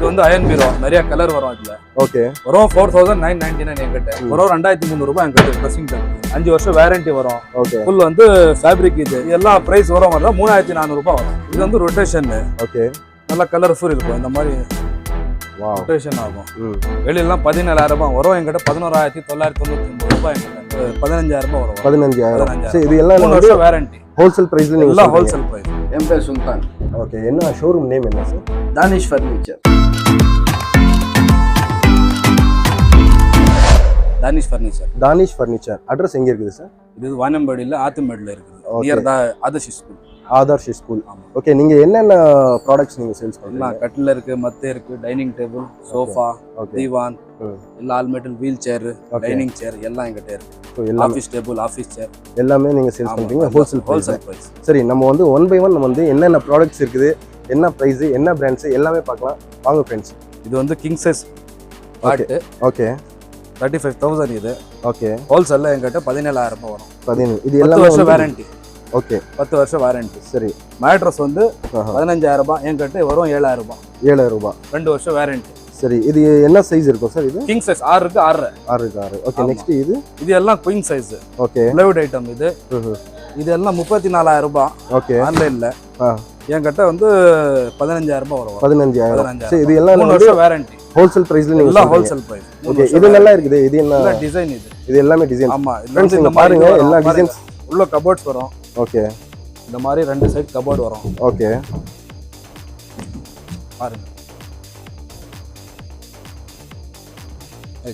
இது வந்து அயன் பீரோ நிறைய கலர் வரும் இதுல. ஓகே. வரும் 4999 என்கிட்ட. வரும் 2300 ரூபாய் என்கிட்ட ட்ரெஸ்ஸிங் டேபிள். 5 வருஷம் வாரண்டி வரும். ஓகே. ஃபுல் வந்து ஃபேப்ரிக் இது. எல்லா பிரைஸ் வரும் 3400 ரூபாய் வரும். இது வந்து ரொட்டேஷன். ஓகே. நல்ல கலர்ஃபுல் இருக்கும் இந்த மாதிரி. வாவ். ரொட்டேஷன் ஆகும். வெளியெல்லாம் 17000 ரூபாய் வரும் என்கிட்ட. 11999 ரூபாய் என்கிட்ட. 15000 ரூபாய் வரும். 15000. சரி இது எல்லாம் 3 வருஷம் வாரண்டி. ஹோல்சேல் பிரைஸ்ல நீங்க எல்லாம் ஹோல்சேல் பிரைஸ். என் பேர் சுல்தான். ஓகே. என்ன ஷோரூம் நேம் என்ன sir? Danish furniture. Danish furniture. Danish furniture. Address எங்க இருக்குது சார்? இது வானம்பாடியில் ஆத்துமேடில் இருக்குது. Near the Adarsh school. Adarsh school. Okay. நீங்க என்னென்ன ப்ராடக்ட்ஸ் நீங்க சேல்ஸ் பண்றீங்க? கட்டில் இருக்கு, மத்தே இருக்கு, டைனிங் டேபிள், சோஃபா, தீவான், எல்லா all metal wheel chair, dining chair எல்லாம் எங்கிட்ட இருக்கு. ஆஃபீஸ் டேபிள், ஆஃபீஸ் சேர் எல்லாமே நீங்க சேல்ஸ் பண்றீங்க ஹோல்சேல் பிரைஸ். சரி, நம்ம வந்து ஒன் பை ஒன் நம்ம வந்து என்னென்ன ப்ராடக்ட்ஸ் இருக்குது, என்ன பிரைஸ், என்ன பிராண்ட்ஸ் எல்லாமே பார்க்கலாம் வாங்க ஃப்ரெண்ட்ஸ். இது வந்து கிங் சைஸ் பாட்டு. ஓகே. 35000 இது. ஓகே. ஹோல்சேல்ல எங்கிட்ட 17000 ரூபாய் வரும். 17. இது எல்லாமே வருஷம் வாரண்டி. ஓகே. 10 வருஷம் வாரண்டி. சரி. மேட்ரஸ் வந்து 15000 ரூபாய் என்கிட்ட வரும். 7000 ரூபாய். 7000 ரூபாய். 2 வருஷம் வாரண்டி. சரி. இது என்ன சைஸ் இருக்கும் சார்? இது கிங் சைஸ் 6 இருக்கு. 6 இருக்கு. ஓகே. நெக்ஸ்ட் இது எல்லாம் queen size. Okay. Plywood item இது. இது எல்லாம் 34000 ரூபாய். ஓகே. ஆன்லைன்ல என்கிட்ட வந்து 15000 ரூபாய் வரும். 15000. சரி. இது எல்லாம் 3 வருஷம் வாரண்டி. ஹோல்சேல் பிரைஸ்ல நீங்க எல்லாம் ஹோல்சேல் பிரைஸ். ஓகே. இது நல்லா இருக்குது. இது என்ன டிசைன்? இது எல்லாமே டிசைன். ஆமா. फ्रेंड्स இங்க பாருங்க எல்லா டிசைன்ஸ். உள்ள கபோர்ட்ஸ் வரும். ஓகே. இந்த மாதிரி 2 சைடு கபோர்ட் வரும். ஓகே. பாருங்க.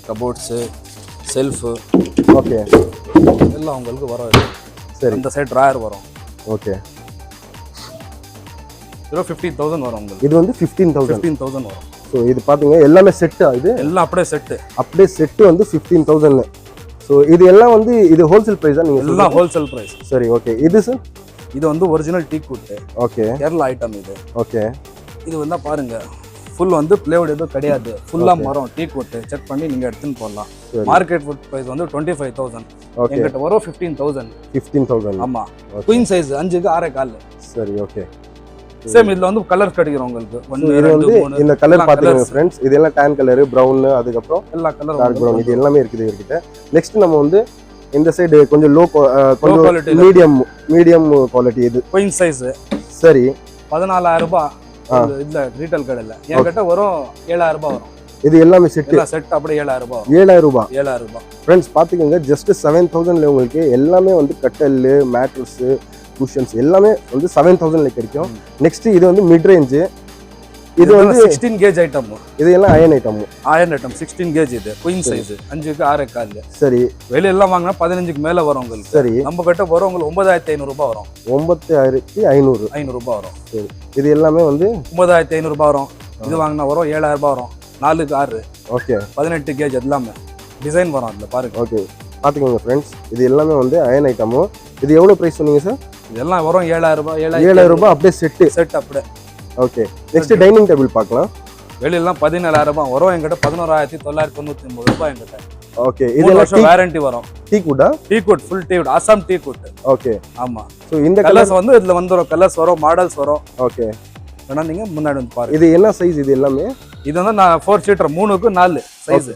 Cupboards, self. ஓகே. எல்லாம் உங்களுக்கு வரும். சரி. இந்த சைடு டிராயர் வரும். ஓகே. 15000 வரும் உங்களுக்கு. இது வந்து 15000 வரும். ஸோ இது பாத்தீங்க எல்லாமே செட்டா? இது எல்லாம் அப்படியே செட்டு. அப்படியே செட்டு வந்து 15000. ஸோ இது எல்லாம் வந்து இது ஹோல்சேல் பிரைஸா? நீங்க எல்லாம் ஹோல்சேல் பிரைஸ். சரி. ஓகே. இது சார்? இது வந்து original tea wood. Okay. Kerala item இது. ஓகே. இது வந்து பாருங்க ஃபுல் வந்து பிளேவுட் எதுவும் கிடையாது. ஃபுல்லா மரம் டீ குட். செக் பண்ணி நீங்க எடுத்துன்னு போடலாம். மார்க்கெட் ஃபுட் பிரைஸ் வந்து 25000. என்கிட்ட வரும் 15000. ஆமா. குயின் சைஸ் 5க்கு 6.25. சரி. ஓகே. சேம் இதுல வந்து கலர் கிடைக்கும் உங்களுக்கு. இது வந்து இந்த கலர் பாத்தீங்க फ्रेंड्स. இதெல்லாம் tan கலர், பிரவுன், அதுக்கு அப்புறம் எல்லா கலர் டார்க் பிரவுன் இது எல்லாமே இருக்குது இவர்கிட்ட. நெக்ஸ்ட் நம்ம வந்து இந்த சைடு கொஞ்சம் கொஞ்சம் மீடியம் குவாலிட்டி. இது குயின் சைஸ். சரி. 14000 ரூபாய். இதுல ரீட்டைல் கடையில என்கிட்ட வரும் 7000 ரூபாய் வரும். இது எல்லாமே செட். எல்லா செட் அப்படியே 7000 ரூபாய். 7000 ரூபாய். 7000 ரூபாய். फ्रेंड्स பாத்துக்கங்க ஜஸ்ட் 7000ல உங்களுக்கு எல்லாமே வந்து கட்டல், மேட்ரஸ், குஷன்ஸ் எல்லாமே வந்து 7000ல கிடைக்கும். நெக்ஸ்ட் இது வந்து மிட் ரேஞ்ச். இது வந்து 16 கேஜ் ஐட்டம். இது எல்லாம் அயன் ஐட்டம். 16 கேஜ். இது குயின் சைஸ் 5க்கு 6.25. சரி. வெளிய எல்லாம் வாங்கினா 15க்கு மேல வரும் உங்களுக்கு. சரி. நம்ம கிட்ட வரும் உங்களுக்கு 9500 ரூபாய் வரும். 9500 ரூபாய் வரும். சரி. இது எல்லாமே வந்து 9500 ரூபாய் வரும். இது வாங்கினா வரும் 7000 ரூபாய் வரும். 4க்கு 6. ஓகே. 18 கேஜ் எல்லாமே டிசைன் வரும் அதுல பாருங்க. ஓகே. பாத்துக்கோங்க फ्रेंड्स. இது எல்லாமே வந்து அயன் ஐட்டம். இது எவ்வளவு பிரைஸ் சொன்னீங்க சார்? இதெல்லாம் வரும் 7000 ரூபாய். 7000 ரூபாய் அப்படியே செட் அப்படியே. ஓகே. நெக்ஸ்ட் டைனிங் டேபிள் பார்க்கலாம். வெளியெல்லாம் 17000 ரூபாய் வரும். என்கிட்ட 11999 ரூபாய் என்கிட்ட. ஓகே. இது வருஷம் வாரண்டி வரும். டீ குட்டா? Teak wood, full teak wood, Assam teak wood. Okay. ஆமா. சோ இந்த கலர்ஸ் வந்து இதுல வந்துரும். கலர்ஸ் வரும், மாடல்ஸ் வரும். ஓகே. வேணா நீங்க முன்னாடி வந்து பாருங்க. இது என்ன சைஸ்? இது எல்லாமே இது வந்து நான் 4 சீட்டர் 3க்கு 4 சைஸ்.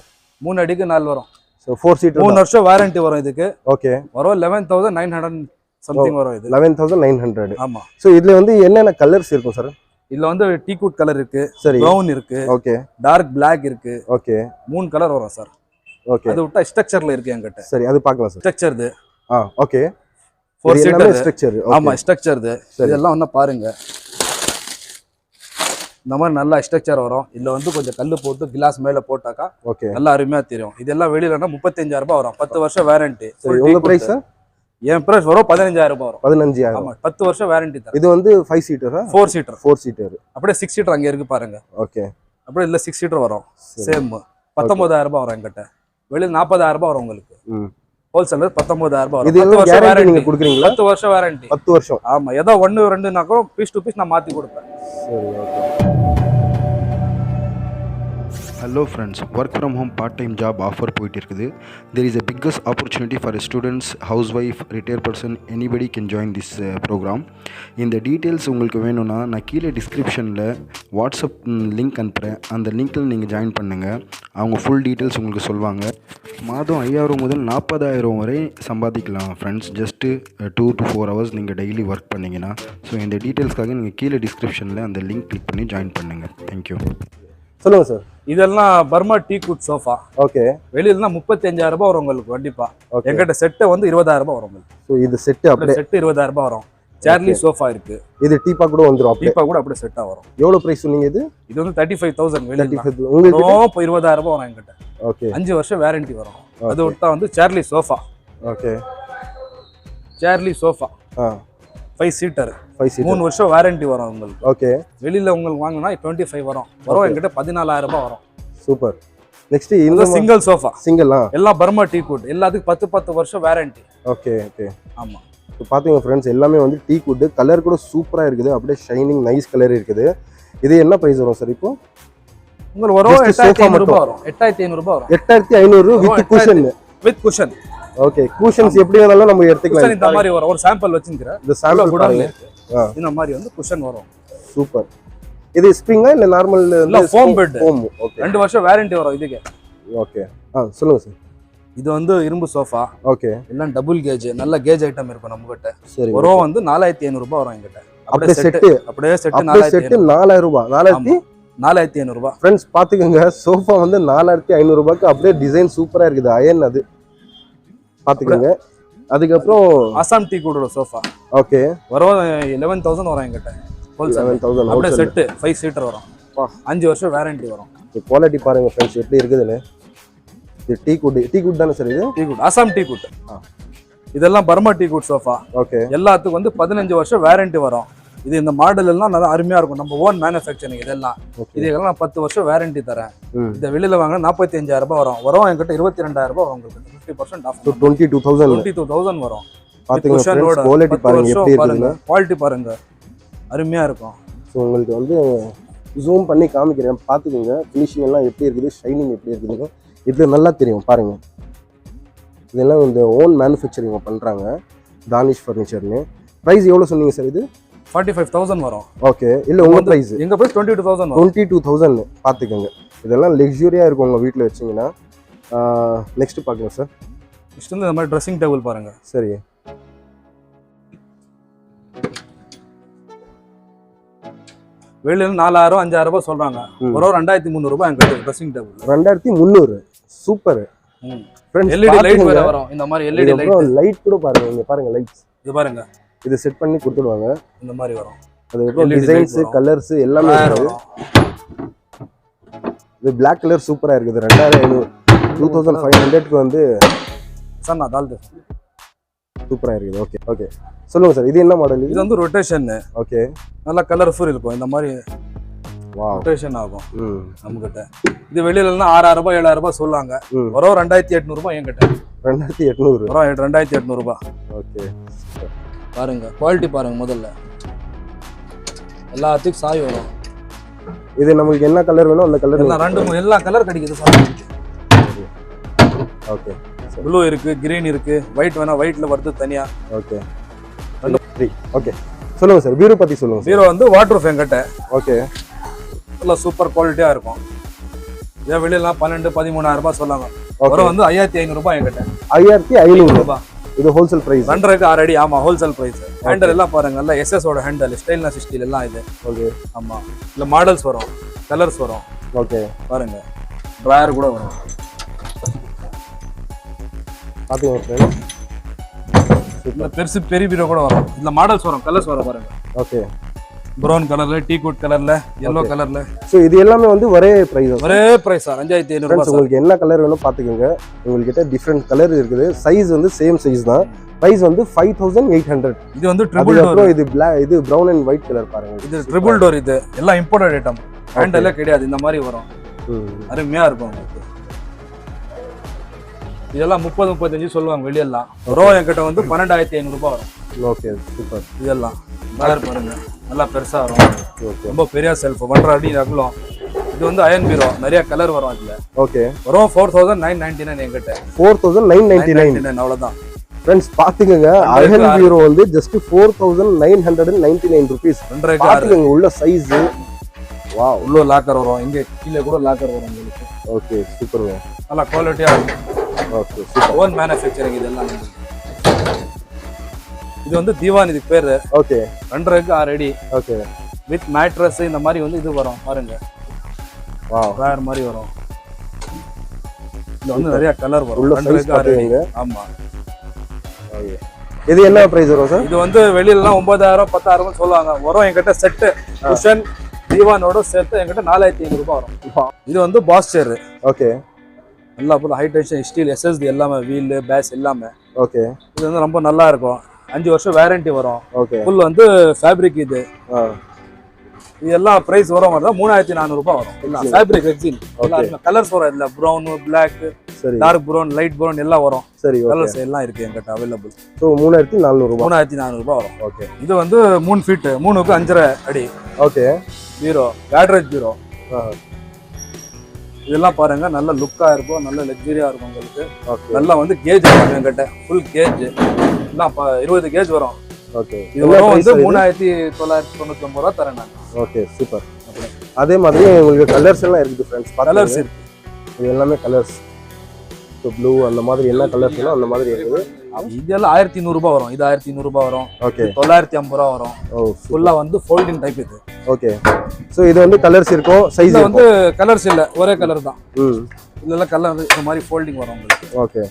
3 அடிக்கு 4 வரும். சோ 4 சீட்டர் 3 வருஷம் வாரண்டி வரும் இதுக்கு. ஓகே. வரும் 11900 சம்திங் வரும் இது. 11900. ஆமா. சோ இதுல வந்து என்னென்ன கலர்ஸ் இருக்கும் சார்? இதுல வந்து டீ குட் கலர் இருக்கு, சரி, பிரவுன் இருக்கு, ஓகே, டார்க் பிளாக் இருக்கு. ஓகே. 3 கலர் வரும் சார். ஓகே. அது விட்டா ஸ்ட்ரக்சர்ல இருக்கு என்கிட்ட. சரி, அது பார்க்கலாம் சார். ஸ்ட்ரக்சர் இது. ஓகே. 4 seater structure. ஆமா, ஸ்ட்ரக்சர் இது. இதெல்லாம் வந்து பாருங்க. இந்த மாதிரி நல்லா ஸ்ட்ரக்சர் வரும். இதுல வந்து கொஞ்சம் கல்லு போட்டு கிளாஸ் மேல போட்டாக்கா ஓகே, நல்லா அருமையா தெரியும். இதெல்லாம் வெளியிலனா 35000 ரூபாய் வரும். 10 வருஷம் வாரண்டி. உங்க பிரைஸ் சார்? என் பிரைஸ் வரும் 15000 ரூபாய் வரும். 15000. ஆமா, 10 வருஷம் வாரண்டி தரேன். இது வந்து 5 சீட்டரா? 4 சீட்டர். 4 சீட்டர். அப்படியே 6 சீட்டர் அங்க இருக்கு பாருங்க. ஓகே. அப்படியே இல்ல 6 சீட்டர் வரும். சேம் 19000 ரூபாய் வரும் என்கிட்ட. வெளியில 40000 ரூபாய் வரும் உங்களுக்கு. ஹோல்சேல் 19000 ரூபாய் வரும். இது எல்லாம் கேரண்டி நீங்க கொடுக்குறீங்களா? 10 வருஷம் வாரண்டி. 10 வருஷம். ஆமா, ஏதோ 1 2னா கூட பீஸ் டு பீஸ் நான் மாத்தி கொடுப்பேன். சரி, okay. Hello friends, work from home part-time job offer போயிட்டு இருக்குது. There is a biggest opportunity for students, housewife, retired person, anybody can join this program. இந்த டீட்டெயில்ஸ் உங்களுக்கு வேணும்னா நான் கீழே டிஸ்கிரிப்ஷனில் வாட்ஸ்அப் லிங்க் அனுப்புகிறேன். அந்த லிங்க்கில் நீங்கள் ஜாயின் பண்ணுங்கள். அவங்க ஃபுல் டீட்டெயில்ஸ் உங்களுக்கு சொல்லுவாங்க. மாதம் 5000 முதல் 40000 வரை சம்பாதிக்கலாம் ஃப்ரெண்ட்ஸ். ஜஸ்ட்டு 2 to 4 hours நீங்கள் டெய்லி ஒர்க் பண்ணிங்கன்னா. ஸோ இந்த டீட்டெயில்ஸ்க்காக நீங்கள் கீழே டிஸ்கிரிப்ஷனில் அந்த லிங்க் கிளிக் பண்ணி ஜாயின் பண்ணுங்கள். தேங்க்யூ. சொல்லுங்க சார். இதெல்லாம் Burma teak wood sofa. Okay. வெளியிலனா 35000 ரூபாய் வரும் உங்களுக்கு கண்டிப்பா. என்கிட்ட செட்டு வந்து 20000 ரூபாய் வரும் உங்களுக்கு. ஸோ இது செட்டு அப்படியே செட்டு 20000 ரூபாய் வரும். சேர்லி சோஃபா இருக்கு. இது டீப்பா கூட வந்துரும். டீப்பா கூட அப்படியே செட்டா வரும். எவ்வளவு பிரைஸ் சொன்னீங்க இது? இது வந்து 35000 வெளியில. உங்களுக்கு இப்போ 20000 ரூபாய் வரும் என்கிட்ட. ஓகே. 5 வருஷம் வாரண்டி வரும். அது விட்டா வந்து சேர்லி சோஃபா. ஓகே. சேர்லி சோஃபா 5 சீட்டர் 3 வருஷம் வாரண்டி வரும் உங்களுக்கு. ஓகே. வெளியில உங்களுக்கு வாங்கினா 25 வரும். என்கிட்ட 14000 ரூபாய் வரும். சூப்பர். நெக்ஸ்ட் இந்த சிங்கிள் சோஃபா. சிங்கிளா? எல்லாம் பர்மா டீ குட். எல்லாத்துக்கும் 10 வருஷம் வாரண்டி. Okay okay. ஆமா. இப்போ பாத்தீங்க ஃப்ரெண்ட்ஸ், எல்லாமே வந்து டீ குட். கலர் கூட சூப்பரா இருக்குது. அப்படியே ஷைனிங் நைஸ் கலர் இருக்குது. இது என்ன பிரைஸ் வரும் சார் இப்போ? உங்களுக்கு வரும் 8500 ரூபாய் வரும். 8500 ரூபாய் வரும். 8500 with cushion. With cushion. Okay. Cushions எப்படி வேணாலும் நம்ம எடுத்துக்கலாம். இந்த மாதிரி வரும். ஒரு சாம்பிள் வச்சிருக்கேன். இந்த சாம்பிள் கூட இந்த மாதிரி வந்து குஷன் வரும். சூப்பர். இது ஸ்ப்ரிங்கா இல்ல நார்மல் இல்ல ஃபோம் பெட்? ஃபோம். ஓகே. 2 வருஷம் வாரண்டி வரும் இதுக்கு. ஓகே. சொல்லுங்க சார். இது வந்து இரும்பு சோஃபா. ஓகே. எல்லாம் டபுள் கேஜ். நல்ல கேஜ் ஐட்டம் இருக்கும் நம்ம கிட்ட. சரி. வரும் வந்து 4500 ரூபாய் வரும் என்கிட்ட. அப்படியே செட். அப்படியே செட் 4000 ரூபாய். 4500 ரூபாய். ஃப்ரெண்ட்ஸ் பாத்துக்கோங்க, சோஃபா வந்து 4500 ரூபாய்க்கு அப்படியே டிசைன் சூப்பரா இருக்குது. அயன் அது பாத்துக்கோங்க. அதுக்கப்புறம் அசாம் டீ கூட சோஃபா. ஓகே. வரும் 11000 வரும் என்கிட்ட. 11000 அப்படியே செட் 5 சீட்டர் வரும். 5 வருஷம் வாரண்டி வரும். இந்த குவாலிட்டி பாருங்க ஃப்ரெண்ட்ஸ் எப்படி இருக்குதுன்னு. இது டீ குட் தானே சார்? இது teak wood, Assam teak wood. இதெல்லாம் Burma teak wood sofa. Okay. எல்லாத்துக்கும் வந்து 15 வருஷம் வாரண்டி வரும். இது இந்த மாடல் எல்லாம் நல்லா அருமையா இருக்கும். நம்ம ஓன் மேனுஃபேக்சரிங் இதெல்லாம். இதெல்லாம் நான் 10 வருஷம் வாரண்டி தரேன். இந்த வெளியில வாங்கினா 45000 ரூபாய் வரும். என்கிட்ட 22000 ரூபாய் வரும். உங்களுக்கு 50% ஆஃப். 22000 வரும். பாத்தீங்க ஃப்ரெண்ட்ஸ், குவாலிட்டி பாருங்க எப்படி இருக்குன்னு. குவாலிட்டி பாருங்க அருமையா இருக்கும். ஸோ உங்களுக்கு வந்து ஜூம் பண்ணி காமிக்கிறேன். பாத்துக்கோங்க ஃபினிஷிங் எல்லாம் எப்படி இருக்குது, ஷைனிங் எப்படி இருக்குதுன்னு இது நல்லா தெரியும் பாருங்க. இதெல்லாம் இந்த ஓன் மேனுஃபேக்சரிங் பண்றாங்க, தானிஷ் ஃபர்னிச்சர்னு. பிரைஸ் எவ்வளவு சொன்னீங்க சார்? இது 45000 வரும். ஓகே. இல்ல உங்க பிரைஸ்? எங்க பிரைஸ் 22000 வரும். 22000 பாத்துக்கோங்க. இதெல்லாம் லக்ஸூரியா இருக்கும் உங்க வீட்ல வச்சீங்கன்னா. நெக்ஸ்ட் பாக்கலாம் சார். நெக்ஸ்ட் வந்து இந்த மாதிரி ட்ரெஸ்ஸிங் டேபிள் பாருங்க. சரி. வெளியில 4000 5000 ரூபாய் சொல்றாங்க. 2300 ரூபாய் என்கிட்ட dressing table. 2300. Super. Friends LED light வேற வரும். இந்த மாதிரி LED லைட் கூட பாருங்க. இங்க பாருங்க லைட்ஸ். இது பாருங்க. இது செட் பண்ணி கொடுத்துடுவாங்க. இந்த மாதிரி வரும். அது டிசைன்ஸ், கலர்ஸ் எல்லாமே இருக்கு. இது Black கலர் சூப்பரா இருக்குது. 2500 2500க்கு வந்து சார் நான் தால்து சூப்பரா இருக்குது. Okay okay. சொல்லுங்க சார். இது என்ன மாடல்? இது வந்து ரொட்டேஷன். ஓகே. நல்ல கலர்ஃபுல் இருக்கும். இந்த மாதிரி வாவ் ரொட்டேஷன் ஆகும் நம்ம கிட்ட. இது வெளியிலனா 6000 ரூபாய் 7000 ரூபாய் சொல்றாங்க. வரும் 2800 ரூபாய் என்கிட்ட. 2800 வரும் 2800 ரூபாய். ஓகே. பாருங்க குவாலிட்டி பாருங்க. முதல்ல எல்லாத்துக்கும் சாய் வரும். இது நமக்கு என்ன கலர் வேணும் அந்த கலர் எல்லா கலர் கிடைக்குது சார். ஓகே. ப்ளூ இருக்கு, கிரீன் இருக்கு, ஒயிட் வேணா ஒயிட்ல வருது தனியா. ஓகே. ஓகே. சொல்லுங்க சார். பீரோ பத்தி சொல்லுங்க. பீரோ வந்து வாட்டர் ப்ரூஃப் என்கிட்ட. ஓகே. நல்ல சூப்பர் குவாலிட்டியா இருக்கும். இதே வெளியில 12-13000 ரூபாய் சொல்லாங்க. வரும் வந்து 5500 ரூபாய் என்கிட்ட. 5500 ரூபாய். இது ஹோல்சேல் பிரைஸ். ரண்டருக்கு ஆல்ரெடி. ஆமா ஹோல்சேல் பிரைஸ். ஹேண்டல் எல்லாம் பாருங்க. நல்ல SS ஓட ஹேண்டல், ஸ்டைல்னஸ் ஸ்டீல் எல்லாம் இது. ஓகே. ஆமா. இல்ல மாடல்ஸ் வரும், கலர்ஸ் வரும். ஓகே. பாருங்க டிராயர் கூட வரும். பாத்தீங்க ஃப்ரெண்ட்ஸ், இந்த பெருசு பெரிய பீரோ கூட வரும். இந்த மாடல்ஸ் வரும், கலர்ஸ் வரும் பாருங்க. ஓகே. ப்ரௌன் கலர்ல, டீ குட் கலர்ல, yellow கலர்ல. சோ இது எல்லாமே வந்து ஒரே பிரைஸ். ஒரே பிரைஸ் 5500 ரூபாய். உங்களுக்கு என்ன கலர் வேணும் பாத்துக்கோங்க. உங்ககிட்ட டிஃபரண்ட் கலர் இருக்குது. சைஸ் வந்து சேம் சைஸ் தான். பிரைஸ் வந்து 5800. இது வந்து ட்ரிபிள் டோர். இது black, இது brown and white கலர் பாருங்க. இது ட்ரிபிள் டோர். இது எல்லாம் இம்போர்ட்டட் ஐட்டம். ஹேண்டல்ல கிடையாது. இந்த மாதிரி வரும். அருமையா இருக்கும் உங்களுக்கு. இதெல்லாம் 30-35 சொல்லுவாங்க வெளியெல்லாம். என்கிட்ட வந்து 12500 ரூபாய் வரும். Okay super. இதெல்லாம் கலர் பாருங்க நல்லா பெருசா வரும். ரொம்ப பெரிய செல்ஃப் 1.5 அடி அகலம். இது இது வந்து அயன் பீரோ, நிறைய கலர் வரும் இதுல. ஓகே. வரும் 4999 என்கிட்ட. 4999 அவ்வளவுதான். ஃப்ரெண்ட்ஸ் பாத்துக்கங்க, அயன் பீரோ வந்து ஜஸ்ட் 4999 rupees. பாத்துக்கங்க உள்ள சைஸ். வாவ், உள்ள லாக்கர் வரும், இங்க கீழே கூட லாக்கர் வரும் உங்களுக்கு. ஓகே சூப்பர்ங்க. நல்லா குவாலிட்டியா இருக்கும். Okay super. ஓன் மேனுஃபேக்சரிங் இதெல்லாம். இது வந்து தீவான், இதுக்கு பேரு. ஓகே. 2 அடி. ஓகே. வித் மேட்ரஸ் இந்த மாதிரி வந்து இது வரும் பாருங்க. வாவ், வேற மாதிரி வரும். இதுல வந்து நிறைய கலர் வரும். உள்ள சைஸ் பாருங்க. ஆமா. ஓகே. இது என்ன பிரைஸ் வரும் சார்? இது வந்து வெளியிலலாம் 9000 10,000 சொல்லுவாங்க. வரும் என்கிட்ட செட்டு குஷன் தீவானோட சேர்த்து என்கிட்ட 4500 ரூபாய் வரும். இது வந்து பாஸ் சேர். ஓகே. நல்லா full high tension steel SST எல்லாமே, வீல் பேஸ் எல்லாமே. ஓகே. இது வந்து ரொம்ப நல்லா இருக்கும். 5 வருஷம் வாரண்டி வரும். ஓகே. ஃபுல் வந்து ஃபேப்ரிக் இது. இது எல்லாம் பிரைஸ் வர மாதிரி தான் 3400 ரூபாய் வரும். எல்லாம் ஃபேப்ரிக் ரெக்ஸின். கலர்ஸ் வரும் இதுல. Brown, black, dark brown, light brown எல்லாம் வரும். சரி, கலர்ஸ் எல்லாம் இருக்கு என்கிட்ட அவைலபிள். சோ 3400 ரூபாய். 3400 ரூபாய் வரும். ஓகே. இது வந்து 3 ஃபீட், 3க்கு 5.5 அடி. ஓகே. பீரோ, காட்ரேஜ் பீரோ. இதெல்லாம் பாருங்க, நல்ல லுக்கா இருக்கும், நல்ல லக்ஸரியா இருக்கும் உங்களுக்கு. நல்லா வந்து கேஜ் வரும் என்கிட்ட. ஃபுல் கேஜ் எல்லாம் 20 கேஜ் வரும். ஓகே. இது வந்து 3999 ரூபாய் தரேன் நான். Okay super. அதே மாதிரி உங்களுக்கு கலர்ஸ் எல்லாம் இருக்குது ஃப்ரெண்ட்ஸ். கலர்ஸ் இருக்கு. இது எல்லாமே கலர்ஸ். ஸோ ப்ளூ அந்த மாதிரி என்ன கலர்ஸ் வேணும் அந்த மாதிரி இருக்குது. இதெல்லாம் 1500 ரூபாய் வரும். இது 1500 ரூபாய் வரும். ஓகே. 950 ரூபாய் வரும். ஓ, ஃபுல்லா வந்து ஃபோல்டிங் டைப் இது. ஓகே. ஸோ இது வந்து கலர்ஸ் இருக்கும், சைஸ் வந்து கலர்ஸ் இல்ல, ஒரே கலர் தான். ம். இதெல்லாம் கலர் இந்த மாதிரி ஃபோல்டிங் வரும் உங்களுக்கு. ஓகே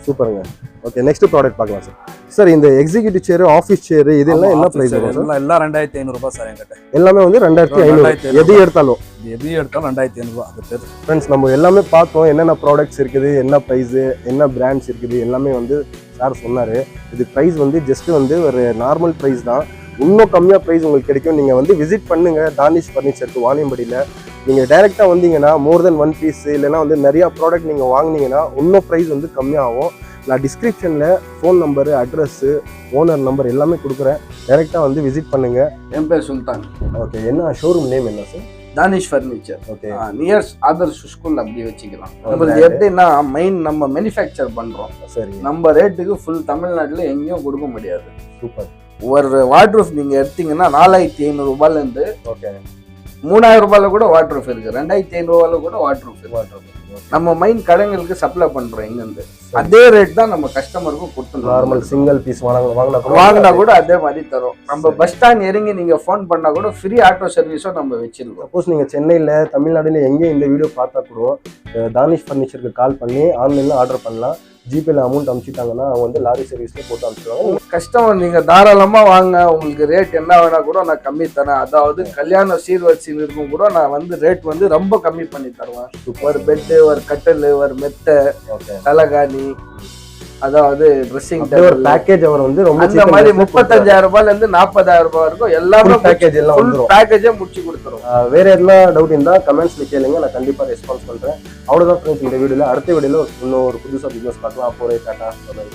சூப்பருங்க. ஓகே, நெக்ஸ்ட் ப்ராடக்ட் பார்க்கலாம் சார். சார் இந்த எக்ஸிக்யூட்டிவ் சேர், ஆஃபீஸ் சேர் இதெல்லாம் என்ன பிரைஸ் வரும் சார்? எல்லாம் 2500 ரூபாய் சார் என்கிட்ட. எல்லாமே வந்து 2500. எது எடுத்தாலும் 2500 ரூபாய். அது பேர் ஃப்ரெண்ட்ஸ் நம்ம எல்லாமே பார்த்தோம், என்னென்ன ப்ராடக்ட்ஸ் இருக்குது, என்ன ப்ரைஸு, என்ன பிராண்ட்ஸ் இருக்குது, எல்லாமே வந்து சார் சொன்னார். இது ப்ரைஸ் வந்து ஜஸ்ட் வந்து ஒரு நார்மல் ப்ரைஸ் தான். இன்னும் கம்மியாக ப்ரைஸ் உங்களுக்கு கிடைக்கும். நீங்கள் வந்து விசிட் பண்ணுங்கள் தானிஷ் ஃபர்னிச்சருக்கு வாணியம்படியில். நீங்கள் டைரெக்டாக வந்தீங்கன்னா மோர் தென் 1 பீஸ் இல்லைனா வந்து நிறையா ப்ராடக்ட் நீங்கள் வாங்கினீங்கன்னா இன்னும் ப்ரைஸ் வந்து கம்மியாகும். நான் டிஸ்கிரிப்ஷனில் phone number, address, owner number எல்லாமே கொடுக்குறேன். டைரெக்டாக வந்து விசிட் பண்ணுங்கள். என் பேர் சுல்தான். ஓகே. என்ன ஷோரூம் நேம் என்ன sir? Danish furniture. Okay. Near Adarsh school அப்படி வச்சுக்கலாம். நம்மளுக்கு எப்படின்னா மெயின் நம்ம மேனுஃபேக்சர் பண்ணுறோம். சரி. நம்ம ரேட்டுக்கு ஃபுல் தமிழ்நாட்டில் எங்கேயும் கொடுக்க முடியாது. சூப்பர். ஒரு வாட்ரூஃப் நீங்கள் எடுத்தீங்கன்னா 4500 ரூபாயிலேருந்து ஓகே 3000 ரூபாயில கூட வாட்ரூஃப் இருக்குது. 2500 ரூபாயில கூட வாட்ரூஃப் இருக்கு. நம்ம மெயின் கடைங்களுக்கு சப்ளை பண்றோம் இங்கிருந்து. அதே ரேட் தான் நம்ம கஸ்டமருக்கும் கொடுத்துருவோம். நார்மல் சிங்கிள் பீஸ் வாங்கினா கூட அதே மாதிரி தரும். நம்ம பஸ் ஸ்டாண்ட் இறங்கி நீங்க ஃபோன் பண்ணா கூட ஃப்ரீ ஆட்டோ சர்வீஸும் நம்ம வச்சிருக்கோம். சப்போஸ் நீங்க சென்னையில, தமிழ்நாடுல எங்கேயும் இந்த வீடியோ பார்த்தா கூட தானிஷ் ஃபர்னிச்சருக்கு கால் பண்ணி ஆன்லைன்ல ஆர்டர் பண்ணலாம். ஜிபேல அமௌண்ட் அனுப்பிச்சிட்டாங்கன்னா அவங்க வந்து லாரி சர்வீஸ்ல போட்டு அனுப்பிச்சிடுவாங்க. கஸ்டமர் நீங்க தாராளமா வாங்க, உங்களுக்கு ரேட் என்ன வேணா கூட நான் கம்மி தரேன். அதாவது கல்யாண சீர்வரிசையில் இருக்கும் கூட நான் வந்து ரேட் வந்து ரொம்ப கம்மி பண்ணி தருவேன். ஒரு பெட்டு, ஒரு கட்டில், ஒரு மெத்தை, தலகாணி, அதாவது ட்ரெஸ்ஸிங் ஒரு பேக்கேஜ் அவர் வந்து ரொம்ப அந்த மாதிரி 35,000 ரூபாயில இருந்து 40,000 ரூபாய் வரைக்கும் எல்லாமே பேக்கேஜ் எல்லாம் வந்துரும். பேக்கேஜே முடிச்சு கொடுத்துரும். வேற எதுனா டவுட் இருந்தா கமெண்ட்ஸ்ல கேளுங்க, நான் கண்டிப்பா ரெஸ்பான்ஸ் பண்றேன். அவ்வளவுதான் ஃப்ரெண்ட்ஸ் இந்த வீடியோல. அடுத்த வீடியோல இன்னும் ஒரு புதுசா பிசினஸ் பார்க்கலாம். அப்போ டாடா.